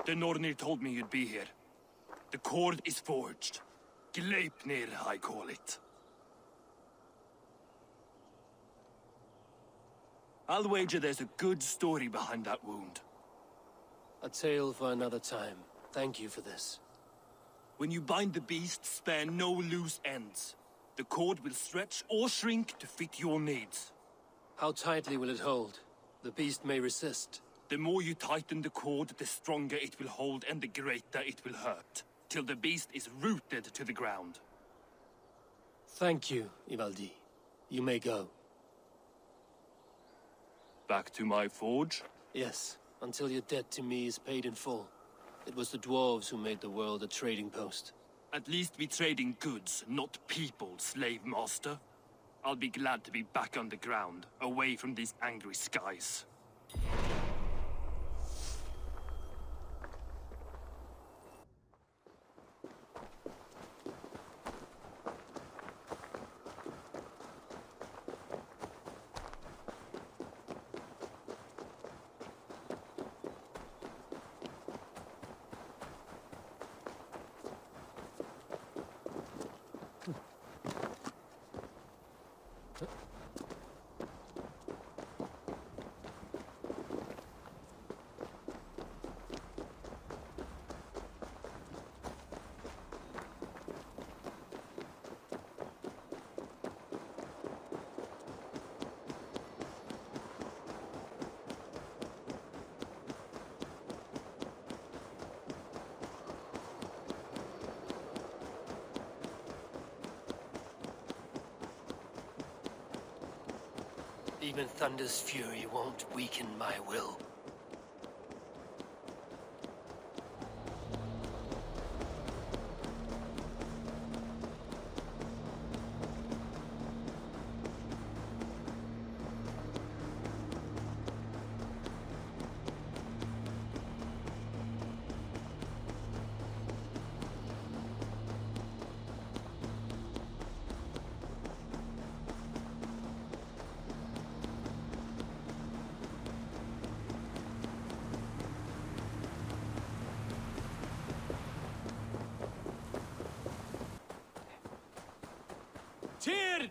The Nornir told me you'd be here. The cord is forged. Gleipnir, I call it. I'll wager there's a good story behind that wound. A tale for another time. Thank you for this. When you bind the beast, spare no loose ends. The cord will stretch or shrink to fit your needs. How tightly will it hold? The beast may resist. The more you tighten the cord, the stronger it will hold and the greater it will hurt. Till the beast is rooted to the ground. Thank you, Ivaldi. You may go. Back to my forge? Yes, until your debt to me is paid in full. It was the dwarves who made the world a trading post. At least we trade in goods, not people, slave master. I'll be glad to be back on the ground, away from these angry skies. Even Thunder's fury won't weaken my will. Tyr!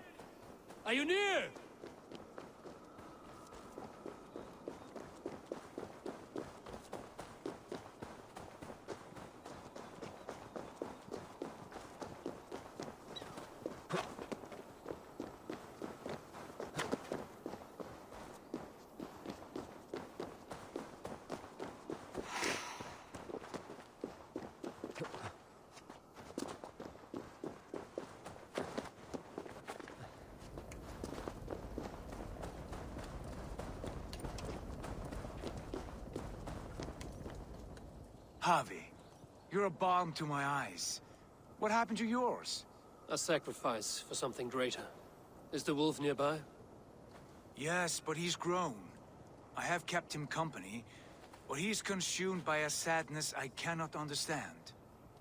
Are you near? Harvey, you're a balm to my eyes. What happened to yours? A sacrifice for something greater. Is the wolf nearby? Yes, but he's grown. I have kept him company, but he's consumed by a sadness I cannot understand.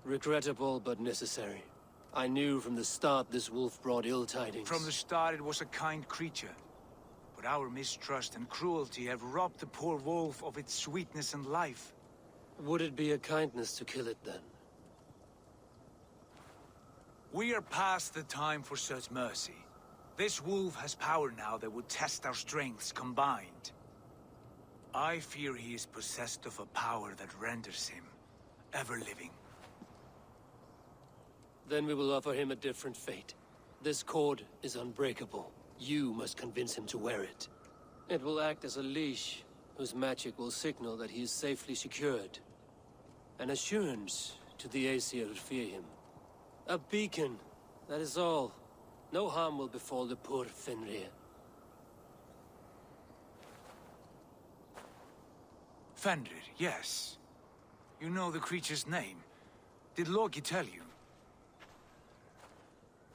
Regrettable, but necessary. I knew from the start this wolf brought ill tidings. From the start it was a kind creature. But our mistrust and cruelty have robbed the poor wolf of its sweetness and life. Would it be a kindness to kill it, then? We are past the time for such mercy. This wolf has power now that would test our strengths combined. I fear he is possessed of a power that renders him ever-living. Then we will offer him a different fate. This cord is unbreakable. You must convince him to wear it. It will act as a leash, whose magic will signal that he is safely secured. An assurance to the Aesir who fear him. A beacon, that is all. No harm will befall the poor Fenrir. Fenrir, yes. You know the creature's name. Did Loki tell you?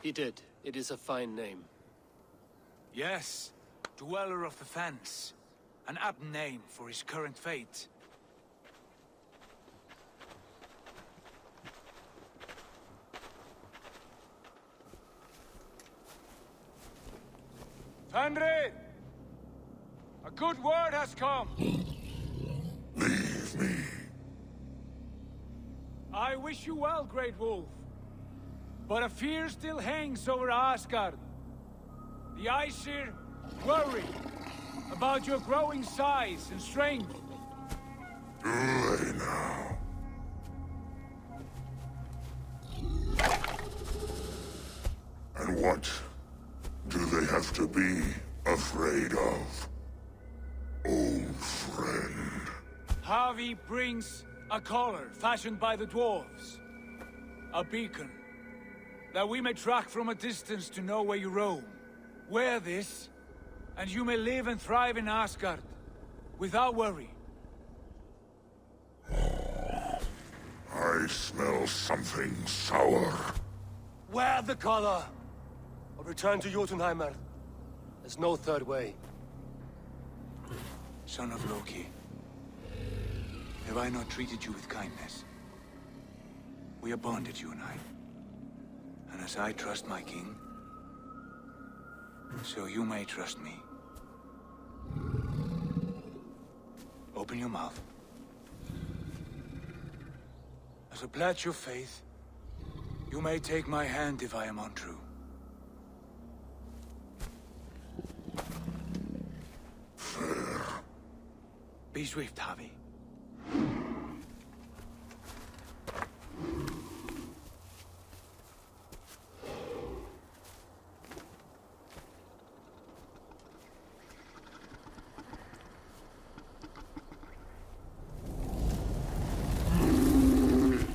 He did. It is a fine name. Yes. Dweller of the Fens. An apt name for his current fate. Fenrir! A good word has come! Leave me. wish you well, Great Wolf. But a fear still hangs over Asgard. The Aesir worry about your growing size and strength. Do they now? And what do they have to be afraid of? Old friend. Harvey brings a collar fashioned by the dwarves. A beacon, that we may track from a distance to know where you roam. Wear this, and you may live and thrive in Asgard, without worry. I smell something sour. Wear the collar! Or return to Jotunheimer. There's no third way. Son of Loki, have I not treated you with kindness? We are bonded, you and I. And as I trust my king, so you may trust me. Open your mouth. As a pledge of faith, you may take my hand if I am untrue. Fair. Be swift, Harvey.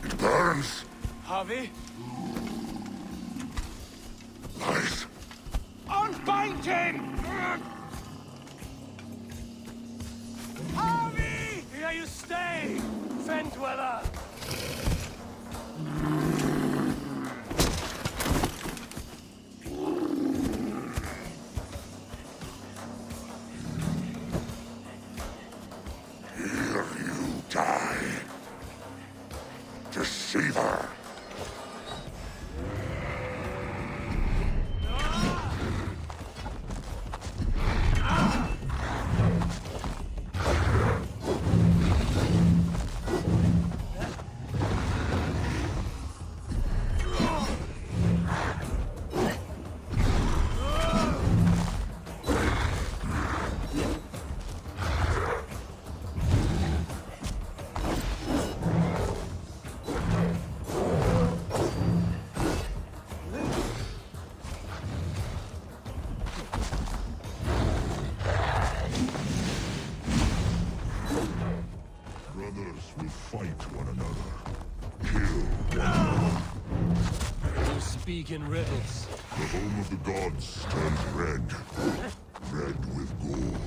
It burns. Harvey, Lies. unbind him! Harvey! Here you stay! Fen Dweller! Here you die. Deceiver. Brothers will fight one another. Kill one another. You speak in riddles. The home of the gods turns red. Red with gore.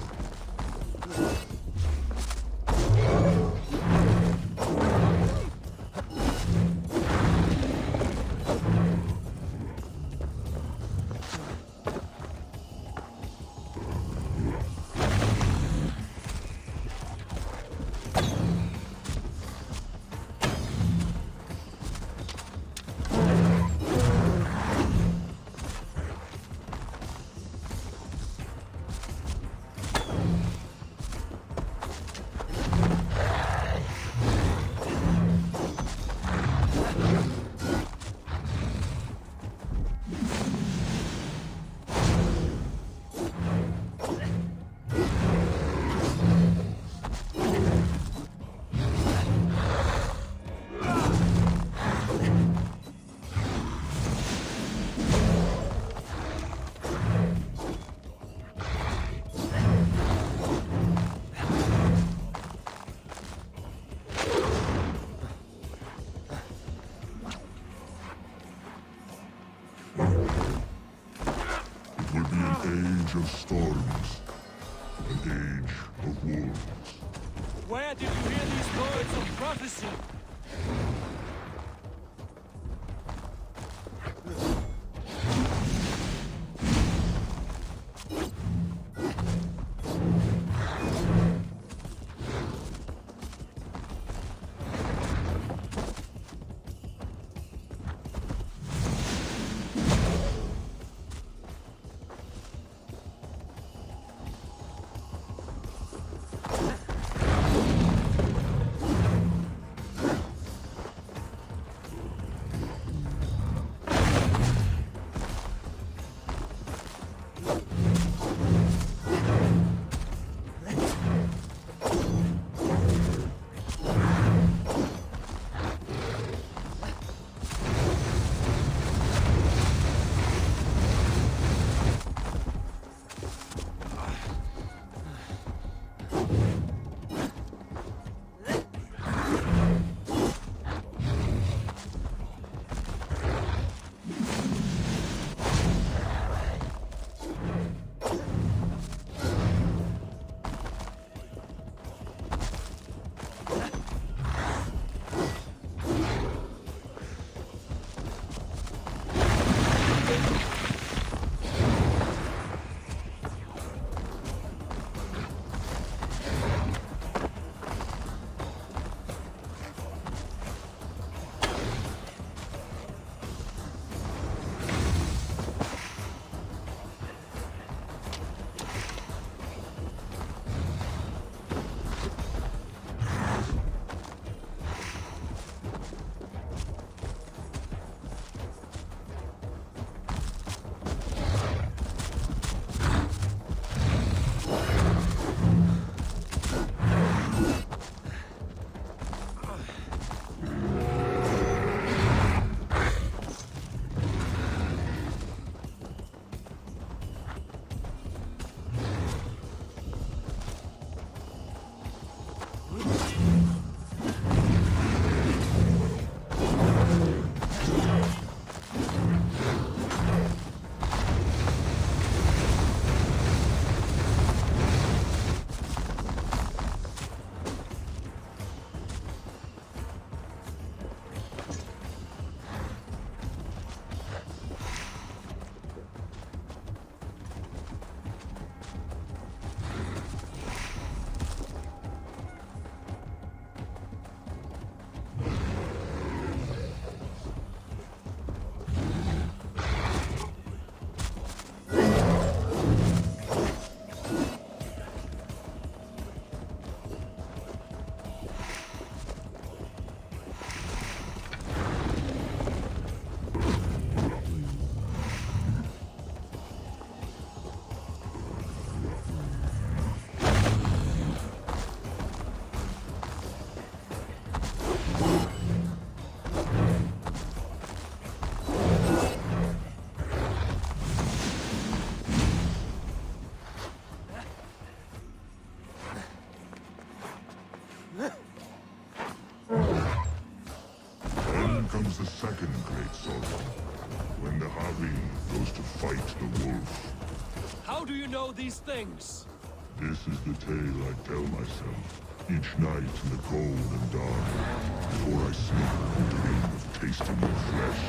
It would be an age of storms. An age of wolves. Where did you hear these words of prophecy? Comes the second great sorrow, when the Harvey goes to fight the wolf. How do you know these things? This is the tale I tell myself, each night in the cold and dark, before I sleep and dream of tasting your flesh.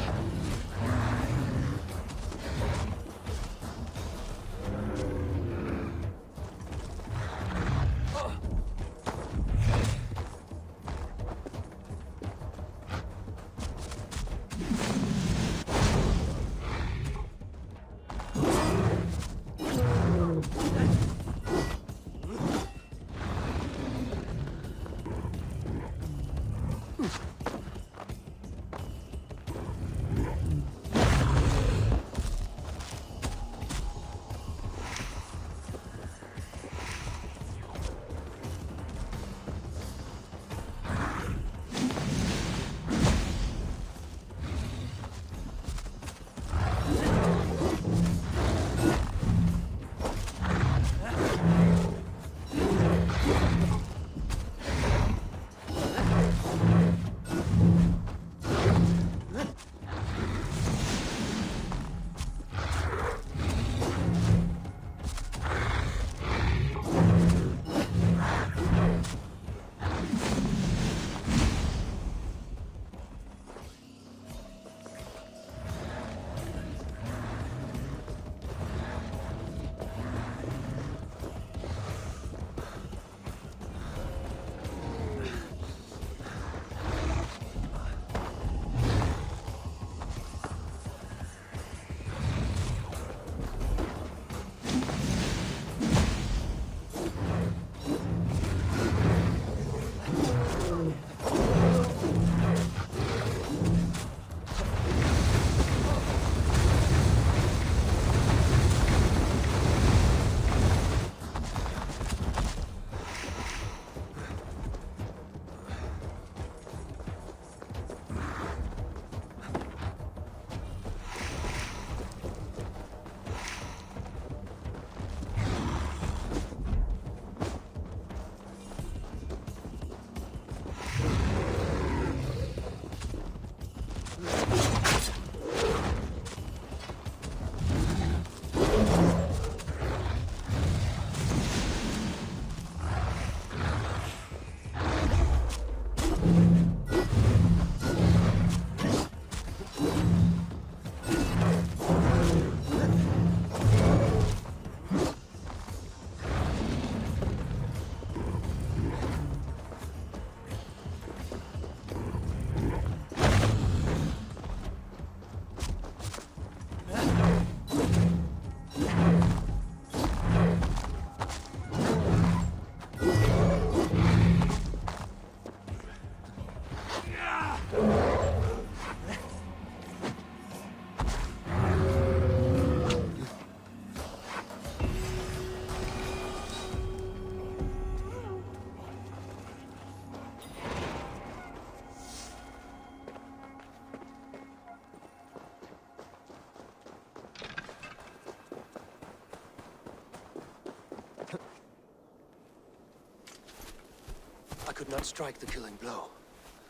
could not strike the killing blow.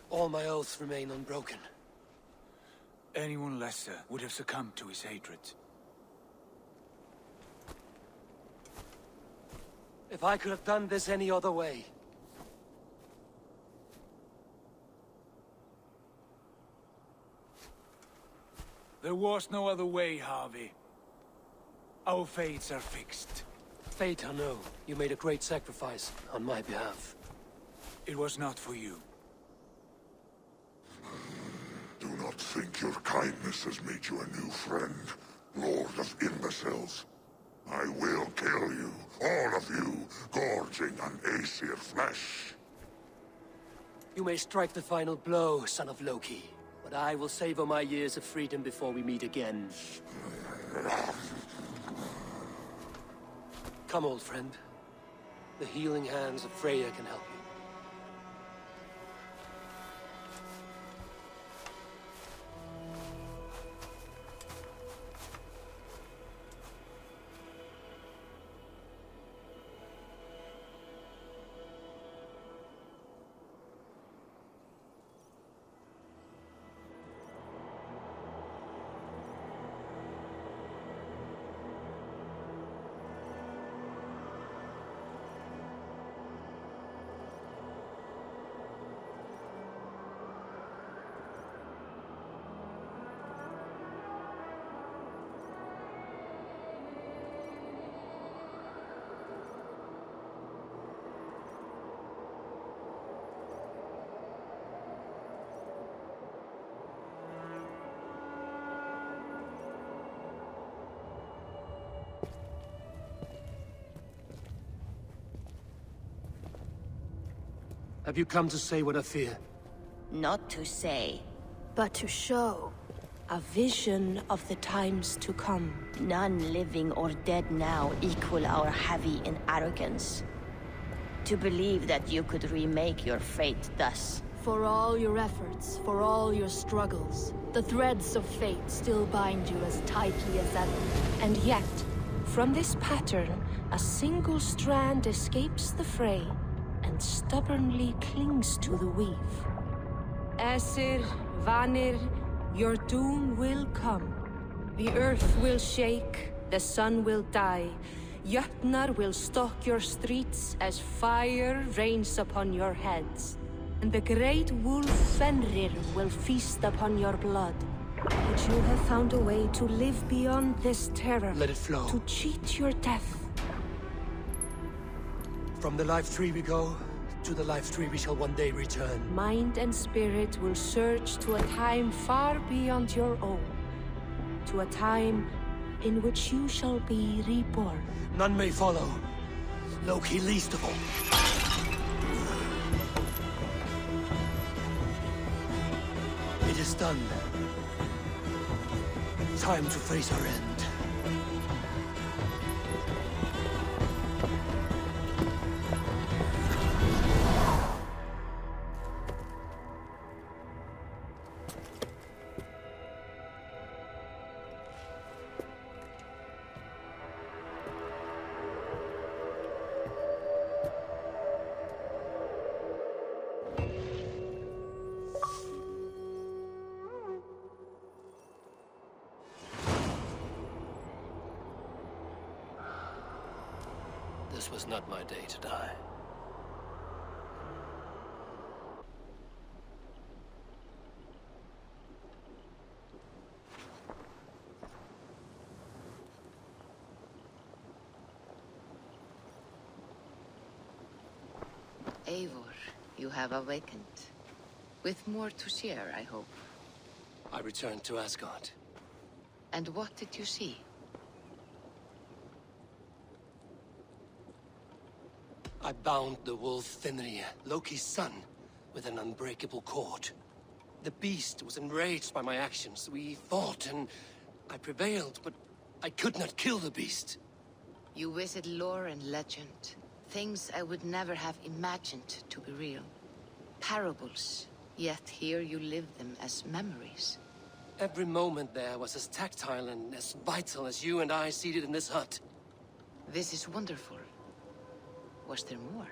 All my oaths remain unbroken. Anyone lesser would have succumbed to his hatred. If I could have done this any other way... There was no other way, Harvey. Our fates are fixed. Fate, I know. You made a great sacrifice on my behalf. It was not for you. Do not think your kindness has made you a new friend, Lord of Imbeciles. I will kill you, all of you, gorging on Aesir flesh. You may strike the final blow, son of Loki. But I will savor my years of freedom before we meet again. Come, old friend. The healing hands of Freya can help you. Have you come to say what I fear? Not to say, but to show. a vision of the times to come. None living or dead now equal our heavy in arrogance. To believe that you could remake your fate thus. For all your efforts, for all your struggles, the threads of fate still bind you as tightly as ever. And yet, from this pattern, a single strand escapes the fray and stubbornly clings to the weave. Aesir, Vanir, your doom will come. The earth will shake, the sun will die. Jötnar will stalk your streets as fire rains upon your heads. And the great wolf Fenrir will feast upon your blood. But you have found a way to live beyond this terror. Let it flow. To cheat your death. From the life tree we go, to the life tree we shall one day return. Mind and spirit will surge to a time far beyond your own. To a time in which you shall be reborn. None may follow. Loki least of all. It is done. Time to face our end. This was not my day to die. Eivor, you have awakened. With more to share, I hope. I returned to Asgard. And what did you see? I bound the wolf Fenrir, Loki's son, with an unbreakable cord. The beast was enraged by my actions. We fought and I prevailed, but I could not kill the beast. You visit lore and legend. Things I would never have imagined to be real. Parables, yet here you live them as memories. Every moment there was as tactile and as vital as you and I seated in this hut. This is wonderful. Was there more?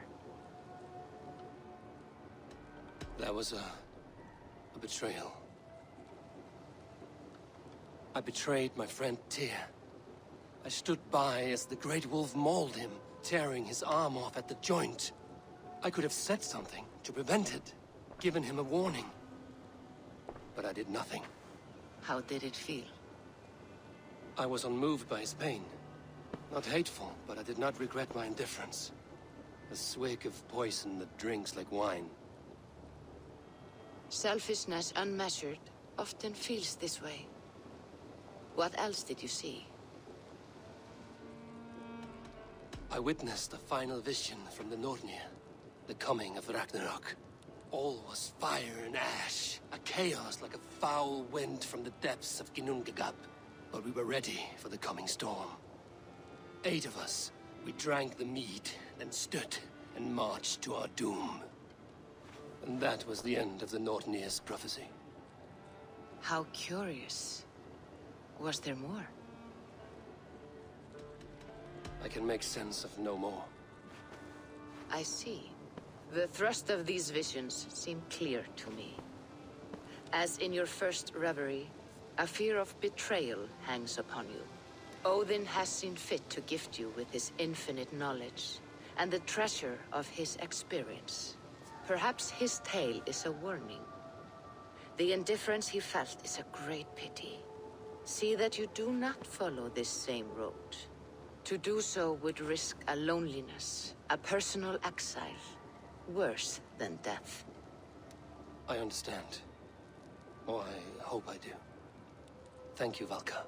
That was a betrayal. I betrayed my friend Tyr. I stood by as the Great Wolf mauled him, tearing his arm off at the joint. I could have said something to prevent it, given him a warning. But I did nothing. How did it feel? I was unmoved by his pain. Not hateful, but I did not regret my indifference. A swig of poison that drinks like wine. Selfishness unmeasured often feels this way. What else did you see? I witnessed the final vision from the Nornir. The coming of Ragnarok. All was fire and ash. A chaos like a foul wind from the depths of Ginnungagap. But we were ready for the coming storm. 8 of us. We drank the mead, then stood and marched to our doom. And that was the end of the Nornir's prophecy. How curious. Was there more? I can make sense of no more. I see. The thrust of these visions seem clear to me. As in your first reverie, a fear of betrayal hangs upon you. Odin has seen fit to gift you with his infinite knowledge, and the treasure of his experience. Perhaps his tale is a warning. The indifference he felt is a great pity. See that you do not follow this same road. To do so would risk a loneliness, a personal exile, worse than death. I understand. Or I hope I do. Thank you, Valka.